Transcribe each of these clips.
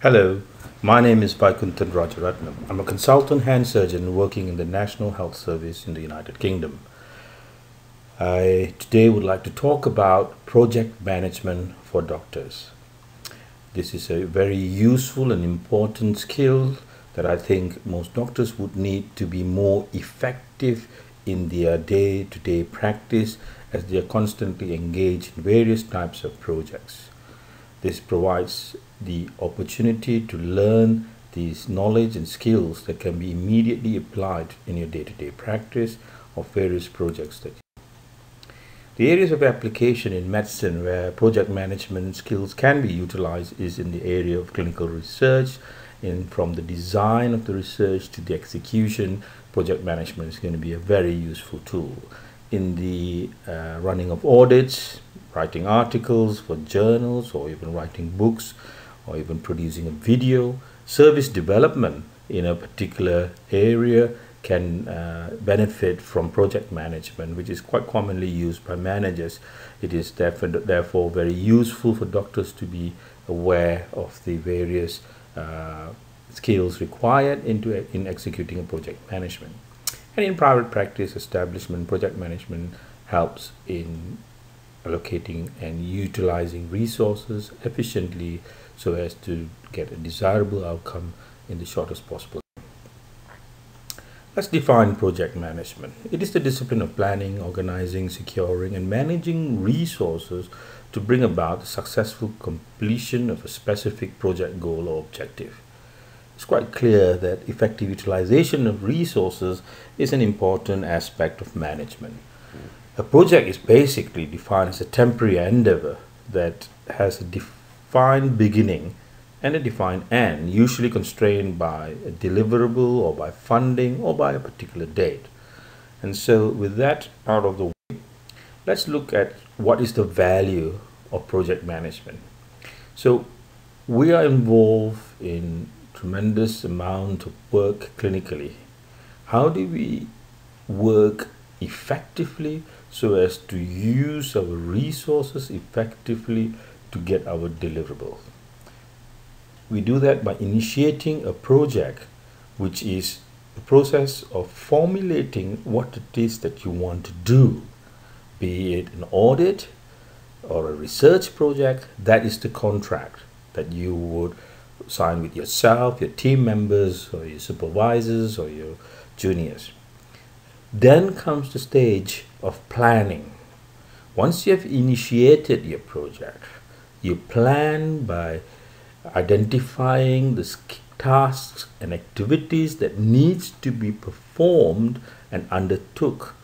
Hello, my name is Vaikuntan Rajaratnam. I'm a consultant hand surgeon working in the National Health Service in the United Kingdom. I today would like to talk about project management for doctors. This is a very useful and important skill that I think most doctors would need to be more effective in their day-to-day practice as they are constantly engaged in various types of projects. This provides the opportunity to learn these knowledge and skills that can be immediately applied in your day-to-day practice of various projects. The areas of application in medicine where project management skills can be utilized is in the area of clinical research. From the design of the research to the execution, project management is going to be a very useful tool. In the running of audits, writing articles for journals, or even writing books, or even producing a video, service development in a particular area can benefit from project management, which is quite commonly used by managers. It is therefore very useful for doctors to be aware of the various skills required in executing a project management. And in private practice establishment, project management helps in allocating and utilizing resources efficiently so as to get a desirable outcome in the shortest possible time. Let's define project management. It is the discipline of planning, organizing, securing, and managing resources to bring about the successful completion of a specific project goal or objective. It's quite clear that effective utilization of resources is an important aspect of management. A project is basically defined as a temporary endeavor that has a defined beginning and a defined end, usually constrained by a deliverable or by funding or by a particular date. And so with that out of the way, let's look at what is the value of project management. So we are involved in tremendous amount of work clinically. How do we work effectively so as to use our resources effectively to get our deliverables? We do that by initiating a project, which is the process of formulating what it is that you want to do, be it an audit or a research project. That is the contract that you would sign with yourself, your team members, or your supervisors, or your juniors. Then comes the stage of planning. Once you have initiated your project, you plan by identifying the tasks and activities that needs to be performed and undertook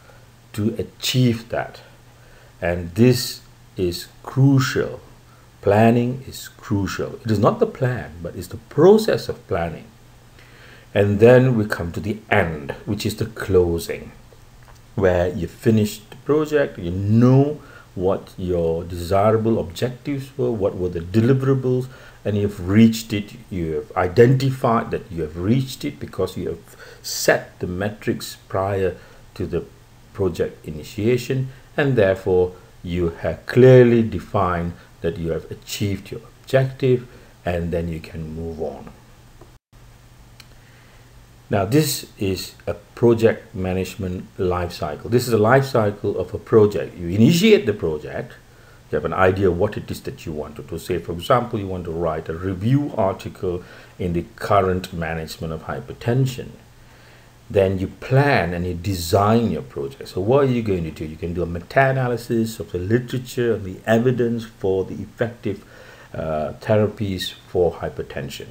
to achieve that. And this is crucial. Planning is crucial. It is not the plan, but it's the process of planning. And then we come to the end, which is the closing, where you finish the project, you know what your desirable objectives were, what were the deliverables, and you've reached it. You have identified that you have reached it because you have set the metrics prior to the project initiation, and therefore you have clearly defined that you have achieved your objective, and then you can move on. Now, this is a project management life cycle. This is a life cycle of a project. You initiate the project, you have an idea of what it is that you want to do. Say, for example, you want to write a review article in the current management of hypertension. Then you plan and you design your project. So what are you going to do? You can do a meta-analysis of the literature and the evidence for the effective therapies for hypertension.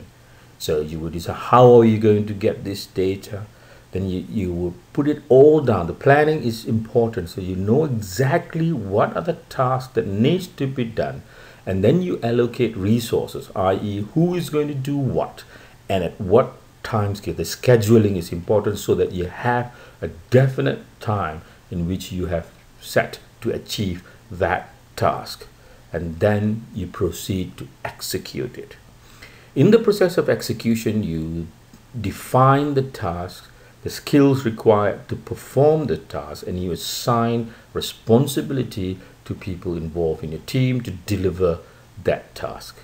So you would decide how are you going to get this data. Then you will put it all down. The planning is important, so you know exactly what are the tasks that needs to be done. And then you allocate resources, i.e. who is going to do what and at what time scale. The scheduling is important so that you have a definite time in which you have set to achieve that task, and then you proceed to execute it. In the process of execution, you define the task, the skills required to perform the task, and you assign responsibility to people involved in your team to deliver that task.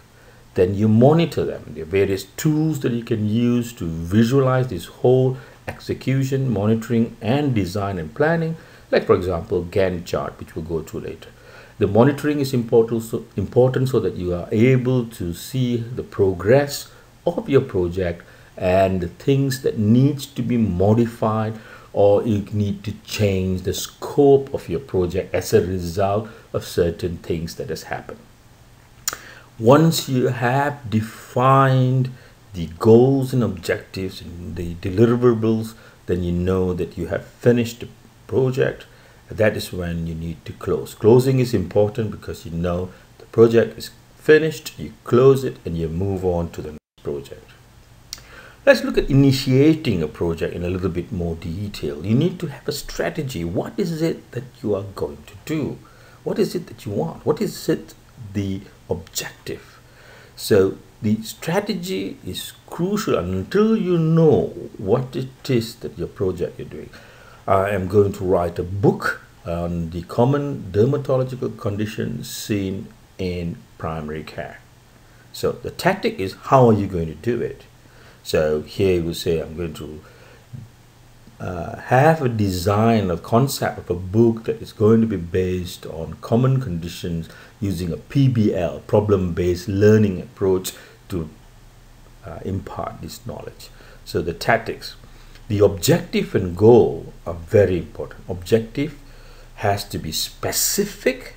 Then you monitor them. There are various tools that you can use to visualize this whole execution, monitoring, and design and planning, like for example Gantt chart, which we'll go through later. The monitoring is important so that you are able to see the progress of your project and the things that needs to be modified, or you need to change the scope of your project as a result of certain things that has happened. Once you have defined the goals and objectives and the deliverables, then you know that you have finished the project. That is when you need to close. Closing is important because you know the project is finished, you close it, and you move on to the next project. Let's look at initiating a project in a little bit more detail. You need to have a strategy. What is it that you are going to do? What is it that you want? What is it, the objective? So the strategy is crucial until you know what it is that your project you're doing. I am going to write a book on the common dermatological conditions seen in primary care. So the tactic is, how are you going to do it? So here we say I'm going to have a design, a concept of a book that is going to be based on common conditions using a PBL, problem-based learning approach to impart this knowledge. So the tactics. The objective and goal are very important. Objective has to be specific,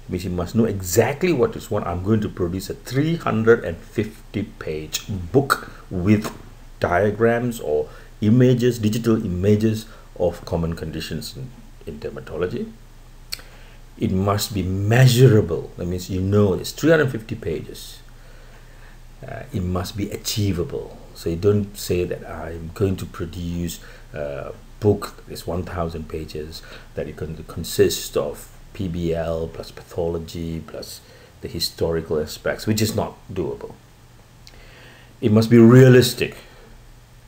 which you must know exactly what is what. I'm going to produce a 350-page book with diagrams or images, digital images of common conditions in dermatology. It must be measurable. That means you know it's 350 pages. It must be achievable. So you don't say that I'm going to produce a book that is 1,000 pages, that it can consist of PBL plus pathology plus the historical aspects, which is not doable. It must be realistic.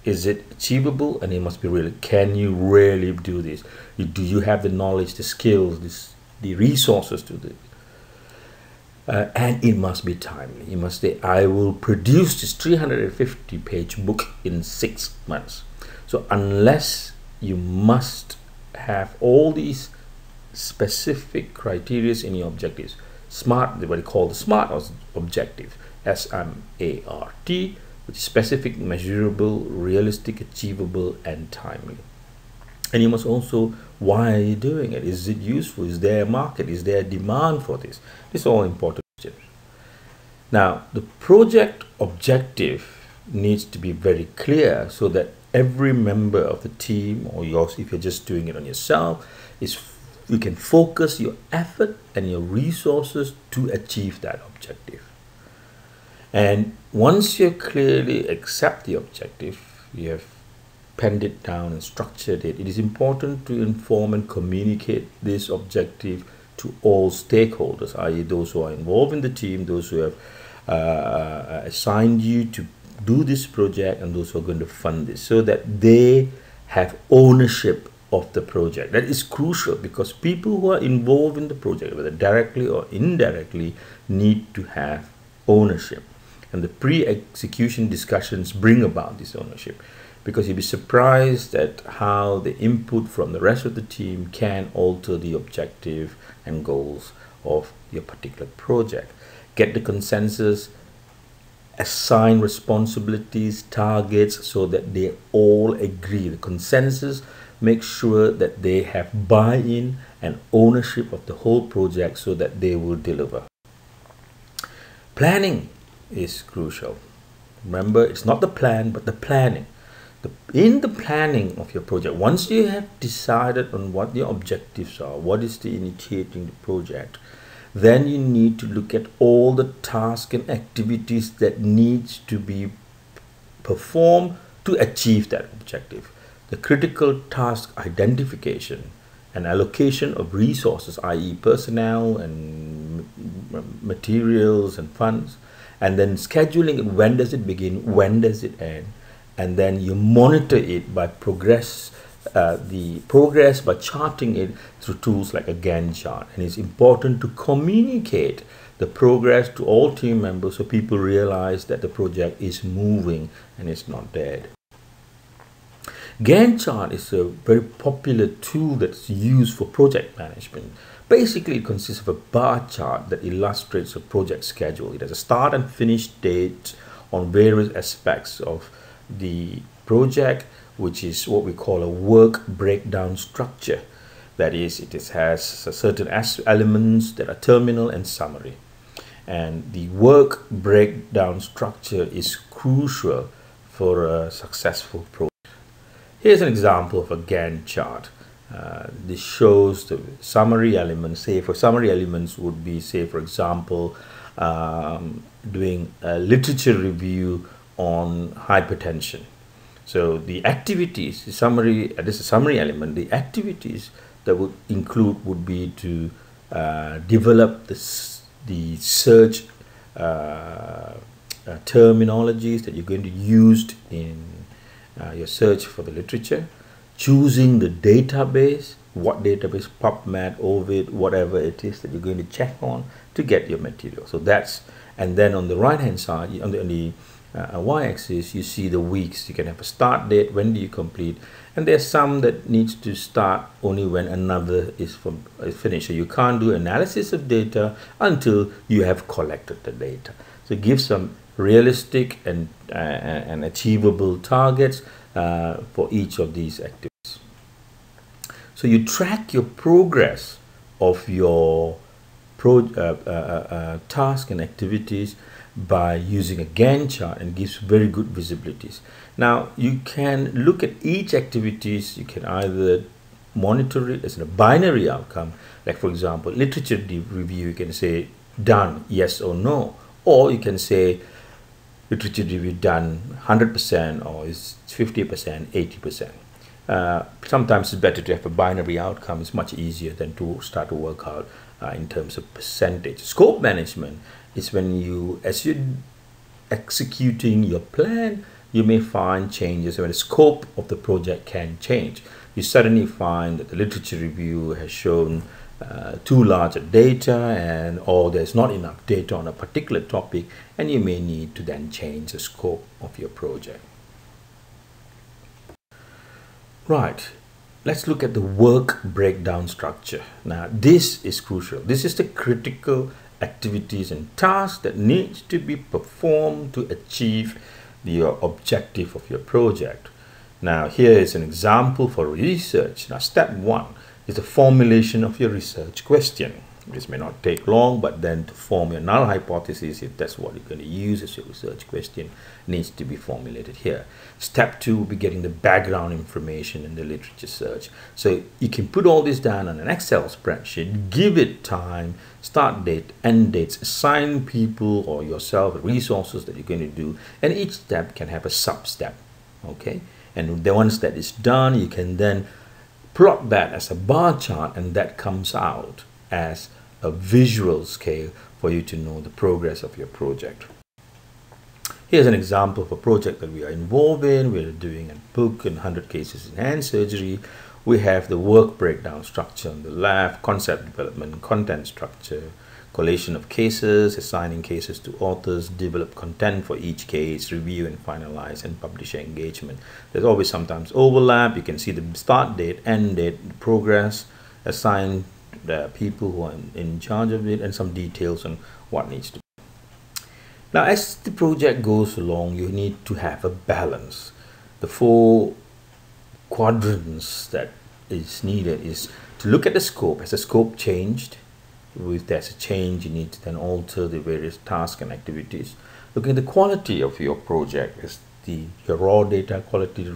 Is it achievable? And it must be real. Can you really do this? Do you have the knowledge, the skills, the resources to do it? And it must be timely. You must say, I will produce this 350-page book in 6 months. So unless you must have all these specific criteria in your objectives, SMART, what they call the SMART objective, S-M-A-R-T, which is specific, measurable, realistic, achievable, and timely. And you must also, why are you doing it? Is it useful? Is there a market? Is there a demand for this? These are all important questions. Now, the project objective needs to be very clear so that every member of the team, or yours, if you're just doing it on yourself, you can focus your effort and your resources to achieve that objective. And once you clearly accept the objective, you have penned it down and structured it, it is important to inform and communicate this objective to all stakeholders, i.e. those who are involved in the team, those who have assigned you to do this project, and those who are going to fund this, so that they have ownership of the project. That is crucial, because people who are involved in the project, whether directly or indirectly, need to have ownership. And the pre-execution discussions bring about this ownership, because you'll be surprised at how the input from the rest of the team can alter the objective and goals of your particular project. Get the consensus, assign responsibilities, targets, so that they all agree. The consensus makes sure that they have buy-in and ownership of the whole project so that they will deliver. Planning is crucial. Remember, it's not the plan, but the planning. In the planning of your project, once you have decided on what your objectives are, what is the initiating the project, then you need to look at all the tasks and activities that needs to be performed to achieve that objective. The critical task identification and allocation of resources, i.e. personnel and materials and funds, and then scheduling it. When does it begin? When does it end? And then you monitor it by the progress by charting it through tools like a Gantt chart. And it's important to communicate the progress to all team members so people realize that the project is moving and it's not dead. Gantt chart is a very popular tool that's used for project management. Basically, it consists of a bar chart that illustrates a project schedule. It has a start and finish date on various aspects of the project, which is what we call a work breakdown structure. That is, it has certain elements that are terminal and summary. And the work breakdown structure is crucial for a successful project. Here's an example of a Gantt chart. This shows the summary elements. Say for summary elements would be, say for example, doing a literature review on hypertension. So the activities, the summary, this is a summary element. The activities that would include would be to develop the search terminologies that you're going to use in your search for the literature, choosing the database, what database, PubMed, Ovid, whatever it is that you're going to check on to get your material. So that's, and then on the right hand side, on the y-axis, you see the weeks. You can have a start date, when do you complete, and there's some that needs to start only when another is finished. So you can't do analysis of data until you have collected the data. So it gives some realistic and achievable targets for each of these activities. So you track your progress of your task and activities by using a Gantt chart, and gives very good visibilities. Now you can look at each activities. You can either monitor it as a binary outcome, like for example literature review. You can say done, yes or no, or you can say literature review done 100% or is 50%, 80%. Sometimes it's better to have a binary outcome. It's much easier than to start to work out in terms of percentage. Scope management is when you, as you're executing your plan, you may find changes when the scope of the project can change. You suddenly find that the literature review has shown too large a data, or there's not enough data on a particular topic, and you may need to then change the scope of your project. Right, let's look at the work breakdown structure. Now this is crucial. This is the critical activities and tasks that need to be performed to achieve the objective of your project. Now here is an example for research. Now step 1 is the formulation of your research question. This may not take long, but then to form your null hypothesis, if that's what you're going to use as your research question, needs to be formulated here. Step 2 will be getting the background information in the literature search. So you can put all this down on an Excel spreadsheet, give it time, start date, end dates, assign people or yourself resources that you're going to do, and each step can have a sub-step, okay? And then once that is done, you can then plot that as a bar chart, and that comes out as a visual scale for you to know the progress of your project. Here's an example of a project that we are involved in. We're doing a book in 100 cases in hand surgery. We have the work breakdown structure on the left, concept development, content structure, collation of cases, assigning cases to authors, develop content for each case, review and finalize, and publisher engagement. There's always sometimes overlap. You can see the start date, end date, progress, assign the people who are in charge of it, and some details on what needs to be. Now as the project goes along, you need to have a balance. The 4 quadrants that is needed is to look at the scope. Has the scope changed? If there's a change, you need to then alter the various tasks and activities. Looking at the quality of your project. Is your raw data quality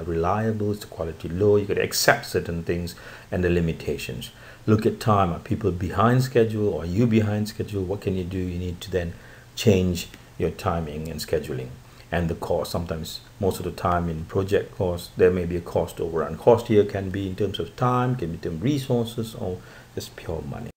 reliable? Is the quality low? You got to accept certain things and the limitations. Look at time. Are people behind schedule, or are you behind schedule? What can you do? You need to then change your timing and scheduling. And the cost. Sometimes, most of the time in project cost, there may be a cost overrun. Cost here can be in terms of time, can be in terms of resources, or just pure money.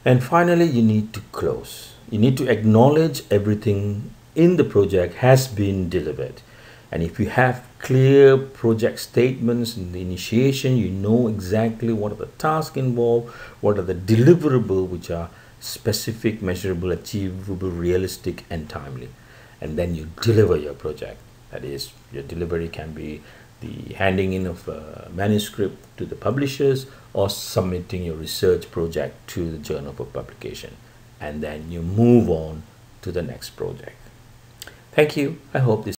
And finally, you need to close. You need to acknowledge everything in the project has been delivered. And if you have clear project statements in the initiation, you know exactly what are the tasks involved, what are the deliverables which are specific, measurable, achievable, realistic, and timely. And then you deliver your project. That is, your delivery can be the handing in of a manuscript to the publishers or submitting your research project to the journal for publication. And then you move on to the next project. Thank you. I hope this